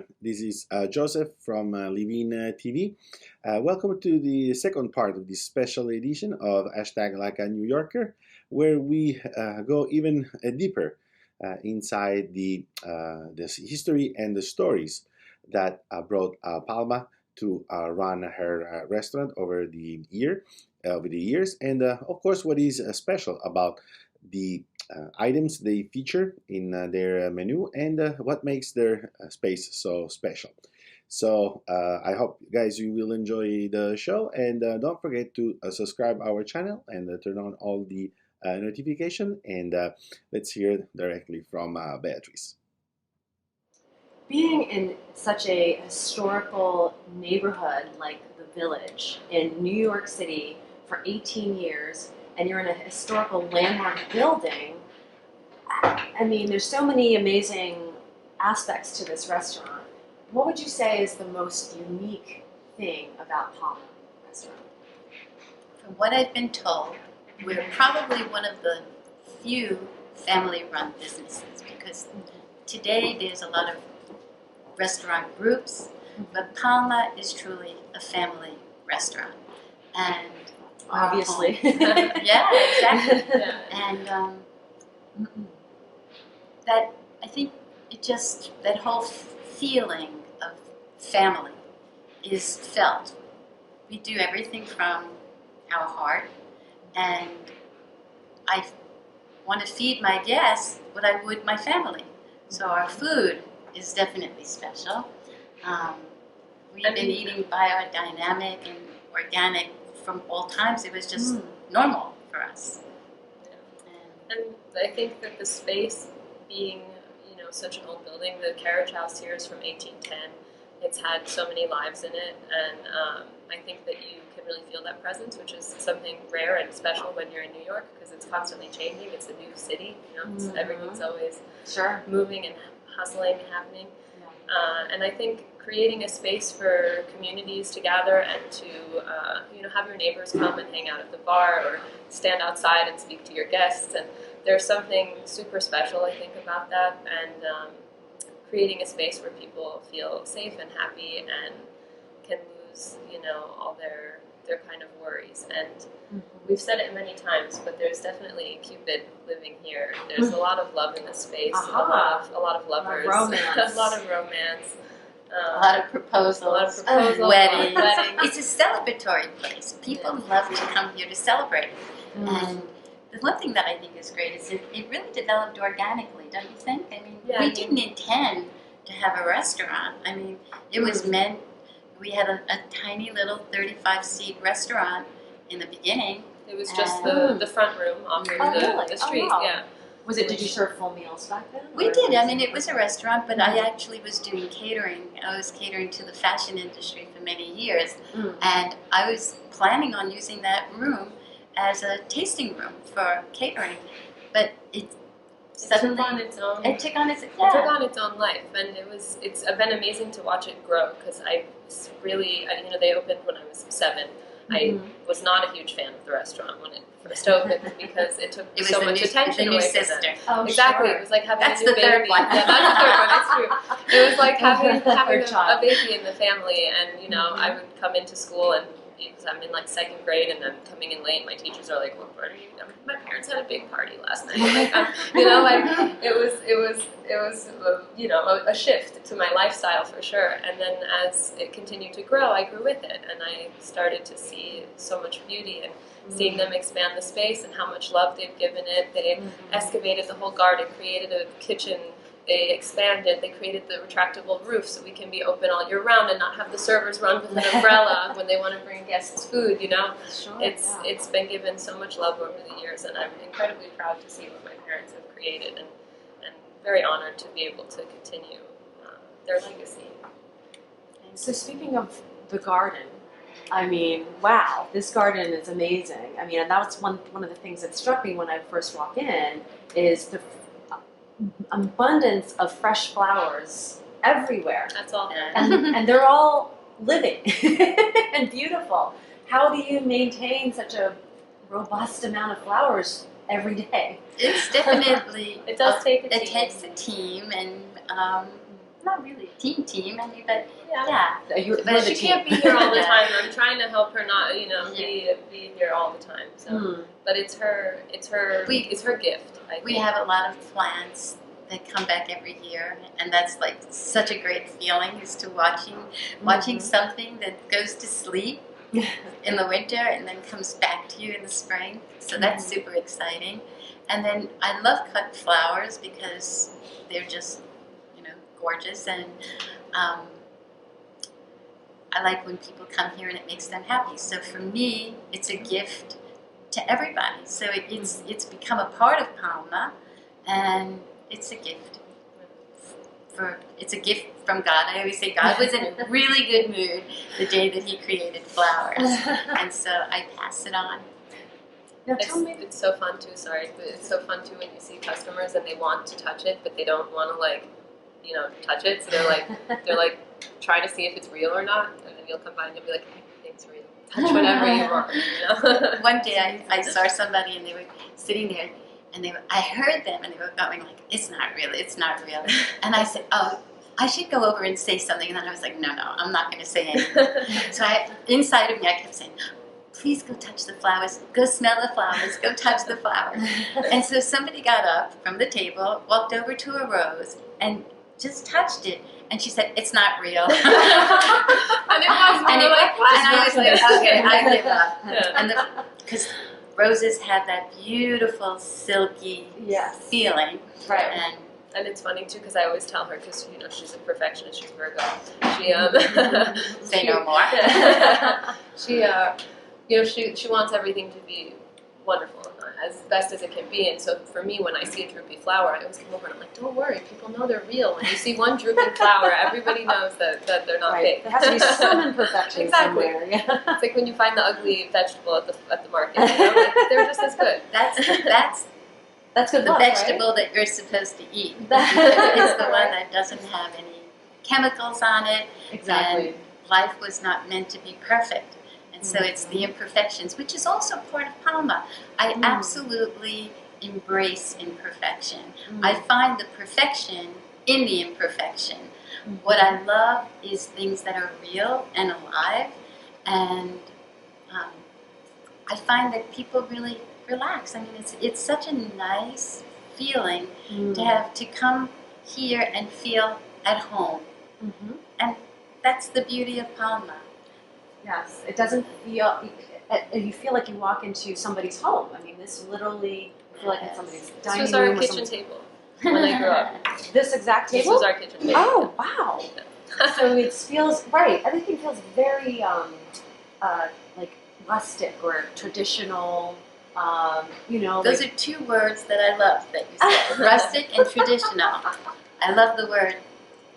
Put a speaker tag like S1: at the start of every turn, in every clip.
S1: everyone. This is Joseph from Living TV. Welcome to the second part of this special edition of Hashtag Like a New Yorker, where we go even deeper inside the history and the stories that brought Palma to run her restaurant over the years, and of course, what is special about the items they feature in their menu, and what makes their space so special. So I hope guys you will enjoy the show, and don't forget to subscribe our channel and turn on all the notification, and let's hear directly from Beatrice.
S2: Being in such a historical neighborhood like the Village in New York City for 18 years, and you're in a historical landmark building, I mean, there's so many amazing aspects to this restaurant. What would you say is the most unique thing about Palma Restaurant?
S3: From what I've been told, we're probably one of the few family-run businesses, because today there's a lot of restaurant groups, but Palma is truly a family restaurant. And
S2: obviously.
S3: Yeah, exactly. Yeah. And that, I think it just, that whole feeling of family is felt. We do everything from our heart, and I want to feed my guests what I would my family. So our food is definitely special. We've been eating biodynamic and organic from all times. It was just normal for us.
S4: Yeah. And I think that the space being, such an old building, the carriage house here is from 1810. It's had so many lives in it, and I think that you can really feel that presence, which is something rare and special when you're in New York, because it's constantly changing. It's a new city, everything's always moving and hustling and happening. Yeah. And I think creating a space for communities to gather and to have your neighbors come and hang out at the bar or stand outside and speak to your guests, and there's something super special, I think, about that, and creating a space where people feel safe and happy and can lose, all their kind of worries. And we've said it many times, but there's definitely Cupid living here. There's a lot of love in this space, a lot of lovers,
S2: romance.
S4: a lot of romance.
S3: A lot of proposals, weddings. It's a celebratory place. People love to come here to celebrate. And the one thing that I think is great is it really developed organically, don't you think? I mean, we didn't intend to have a restaurant. I mean, it was meant, we had a tiny little 35-seat restaurant in the beginning.
S4: It was just the front room off of the street, yeah.
S2: Did you serve full meals back then?
S3: We did. I mean, it was a restaurant, but I actually was doing catering. I was catering to the fashion industry for many years, and I was planning on using that room as a tasting room for catering, but it took on its own. It took on its own life, and it's been amazing to watch it grow, because I really, they opened when I was 7. I was not a huge fan of the restaurant when it first opened, because it took so much attention away from it.
S2: Oh,
S4: exactly.
S2: Sure.
S4: It was like having
S3: That's
S4: a new
S3: the third
S4: baby.
S3: one.
S4: Yeah, that's the third one. It's true. It was like having a baby in the family, and I would come into school, and because I'm in like 2nd grade and I'm coming in late, my teachers are like, "What party? My parents had a big party last night." It was a shift to my lifestyle for sure. And then as it continued to grow, I grew with it, and I started to see so much beauty and seeing them expand the space and how much love they've given it. They excavated the whole garden, created a kitchen. They expanded, they created the retractable roof so we can be open all year round and not have the servers run with an umbrella when they want to bring guests food,
S2: Sure,
S4: It's been given so much love over the years, and I'm incredibly proud to see what my parents have created, and very honored to be able to continue their legacy.
S2: So speaking of the garden, I mean, wow, this garden is amazing. I mean, and that was one of the things that struck me when I first walked in, is the abundance of fresh flowers everywhere.
S4: That's all.
S2: And they're all living and beautiful. How do you maintain such a robust amount of flowers every day?
S3: It's definitely
S4: It does take a team.
S3: It takes a team, and not really a team. I mean, but
S4: Yeah.
S3: yeah.
S2: You're
S3: But
S2: the
S4: She
S2: team.
S4: can't be here all the
S3: Yeah.
S4: time. I'm trying to help her not, be here all the time. So,
S2: Mm.
S4: but it's her gift. I think.
S3: We have a lot of plants that come back every year, and that's like such a great feeling is to watching something that goes to sleep in the winter and then comes back to you in the spring. So that's super exciting. And then I love cut flowers because they're just, gorgeous, and I like when people come here and it makes them happy. So for me, it's a gift to everybody. So it's become a part of Palma, and it's a gift. It's a gift from God. I always say God was in a really good mood the day that He created flowers, and so I pass it on.
S2: Now tell me.
S4: It's so fun too. Sorry, but it's so fun too when you see customers and they want to touch it, but they don't want to touch it. So they're like trying to see if it's real or not, and then you'll come by and you'll be like, everything's real. Touch whatever you want.
S3: One day I saw somebody and they were sitting there, and I heard them and they were going like, it's not real, and I said, oh, I should go over and say something, and then I was like, no, I'm not going to say anything. So inside of me I kept saying, please go touch the flowers, go smell the flowers, go touch the flowers. And so somebody got up from the table, walked over to a rose, and just touched it. And she said, it's not real.
S4: And it was.
S3: And I was like, okay, I give up.
S4: Yeah.
S3: And because roses have that beautiful, silky feeling.
S2: Right.
S4: And it's funny too because I always tell her because she's a perfectionist, she's Virgo. She
S3: Say no more.
S4: she wants everything to be wonderful, as best as it can be. And so for me, when I see a droopy flower, I always come over and I'm like, don't worry, people know they're real. When you see one drooping flower, everybody knows that they're not fake.
S2: There has to be some imperfection
S4: Exactly.
S2: somewhere. Yeah.
S4: It's like when you find the ugly vegetable at the market. Like, they're just as good.
S3: That's
S2: good
S3: the
S2: luck,
S3: vegetable
S2: right?
S3: that you're supposed to eat. It's the one that doesn't have any chemicals on it.
S2: Exactly.
S3: And life was not meant to be perfect. And so it's the imperfections, which is also part of Palma. I absolutely embrace imperfection. I find the perfection in the imperfection. What I love is things that are real and alive, and I find that people really relax. I mean, it's such a nice feeling to come here and feel at home, and that's the beauty of Palma.
S2: Yes, it doesn't feel. You feel like you walk into somebody's home. I mean, this literally feel like it's somebody's
S4: This
S2: dining
S4: was our
S2: room. or
S4: kitchen
S2: someone's-
S4: table when I grew up.
S2: This exact
S4: This
S2: table.
S4: was our kitchen table.
S2: Oh wow! So it feels right. Everything feels very like rustic or traditional.
S3: Those are two words that I love that you said, rustic and traditional. I love the word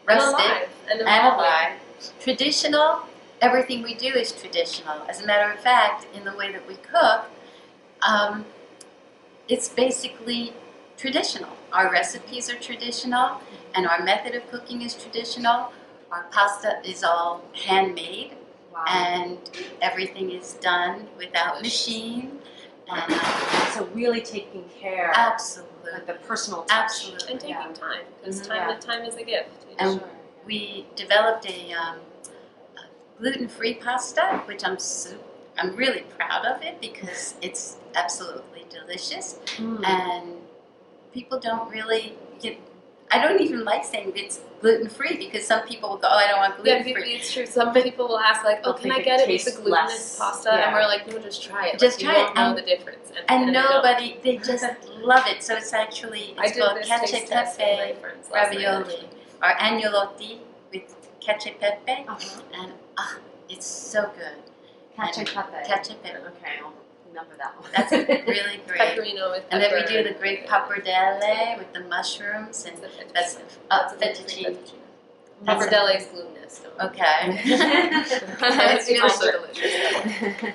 S3: rustic
S4: And
S3: alive. Traditional, everything we do is traditional. As a matter of fact, in the way that we cook, it's basically traditional. Our recipes are traditional, and our method of cooking is traditional. Our pasta is all handmade,
S2: Wow.
S3: and everything is done without machine. And
S2: So really taking care,
S3: absolutely,
S2: like the personal touch.
S3: Absolutely.
S4: And taking time, because
S2: Mhm.
S4: time is a gift.
S3: And
S2: Sure.
S3: we developed a gluten-free pasta, which I'm really proud of it because it's absolutely delicious, and people don't really get. I don't even like saying it's gluten-free because some people will go, "Oh, I don't want
S4: Yeah,
S3: gluten-free."
S4: it's true. Some people will ask, like, "Oh,
S2: They'll
S4: can I
S2: think
S4: get
S2: it
S4: it with the
S2: tastes
S4: glutinous
S2: less.
S4: pasta?"
S2: Yeah.
S4: And we're like, "No, just try it.
S3: Just
S4: Like,
S3: try
S4: you
S3: it.
S4: won't know the difference."
S3: And
S4: they don't.
S3: nobody, they just love it. So it's actually,
S4: I
S3: it's
S4: did
S3: called
S4: this
S3: cacio
S4: taste test with my
S3: pepe
S4: friends last night,
S3: ravioli or agnolotti with cacio pepe, and it's so good.
S2: Cacio pepe.
S3: Cacio pepe.
S2: Okay, I'll remember that one.
S3: That's really great.
S4: Pecorino with
S3: And then we
S4: pepper
S3: do the great pappardelle with the mushrooms, and that's fettuccine.
S4: Pappardelle is glutinous. So.
S3: Okay.
S4: It's
S3: really
S4: also
S3: good.
S4: delicious.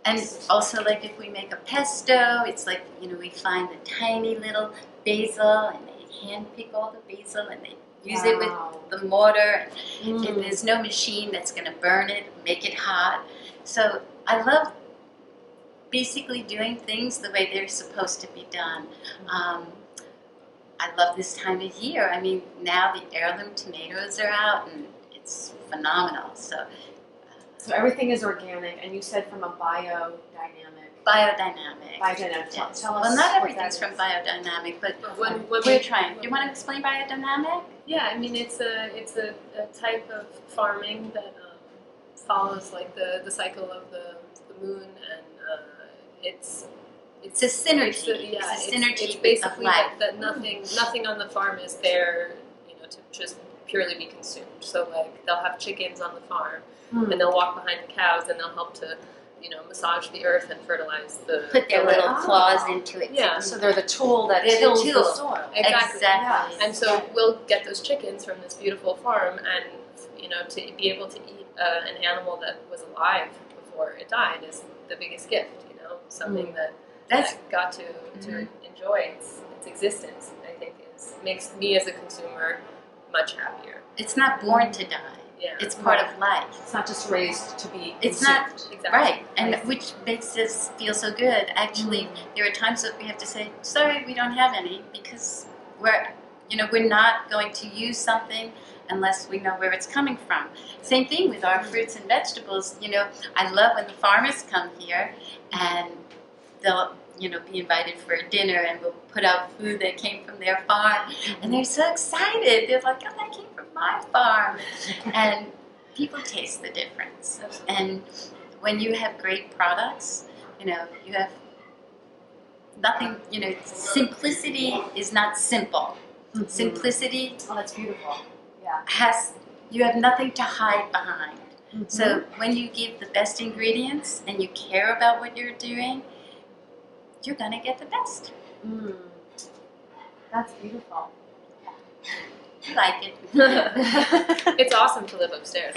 S3: And also, like, if we make a pesto, it's like, we find a tiny little basil, and they hand pick all the basil, and they use it with the mortar. And there's no machine that's going to burn it, make it hot. So I love basically doing things the way they're supposed to be done. I love this time of year. I mean, now the heirloom tomatoes are out, and it's phenomenal. So
S2: everything is organic, and you said from a biodynamic.
S3: biodynamic.
S2: Biodynamic.
S3: Yes.
S2: Tell us.
S3: Well, not
S2: what
S3: everything's
S2: that
S3: from
S2: is.
S3: biodynamic, but
S4: When
S3: we're trying. Do you want to explain biodynamic?
S4: Yeah, I mean it's a type of farming that follows like the cycle of the moon, and it's
S3: It's a synergy.
S4: yeah,
S3: It's a synergy
S4: it's
S3: of
S4: basically
S3: life.
S4: that nothing on the farm is there, to just purely be consumed. So like they'll have chickens on the farm,
S2: Mm.
S4: and they'll walk behind the cows, and they'll help to massage the earth and fertilize the
S3: Put their
S4: the
S3: little
S4: land.
S3: claws into it.
S4: Yeah.
S2: So they're the tool that
S3: They're the
S2: tills the
S3: tool.
S2: soil.
S4: Exactly.
S3: Exactly.
S4: And so we'll get those chickens from this beautiful farm, and to be able to eat an animal that was alive before it died is the biggest gift. Something that
S3: That's
S4: I got to enjoy its existence. I think makes me as a consumer much happier.
S3: it's not born to die.
S4: Yeah,
S3: It's part of life.
S2: It's not just raised to be
S3: It's
S2: consumed.
S3: not
S4: exactly
S3: right, and
S2: Right.
S3: which makes us feel so good. Actually, there are times that we have to say, "Sorry, we don't have any," because we're not going to use something unless we know where it's coming from. Same thing with our fruits and vegetables. I love when the farmers come here, and they'll be invited for a dinner, and we'll put out food that came from their farm, and they're so excited. They're like, "Oh, that came from my farm," and people taste the difference. And when you have great products, you have nothing. Simplicity is not simple.
S2: Mhm.
S3: Simplicity
S2: Oh, that's beautiful. Yeah.
S3: you have nothing to hide behind.
S2: Mhm.
S3: So when you give the best ingredients and you care about what you're doing, you're gonna get the best.
S2: Mm. That's beautiful.
S3: You like it.
S4: It's awesome to live upstairs.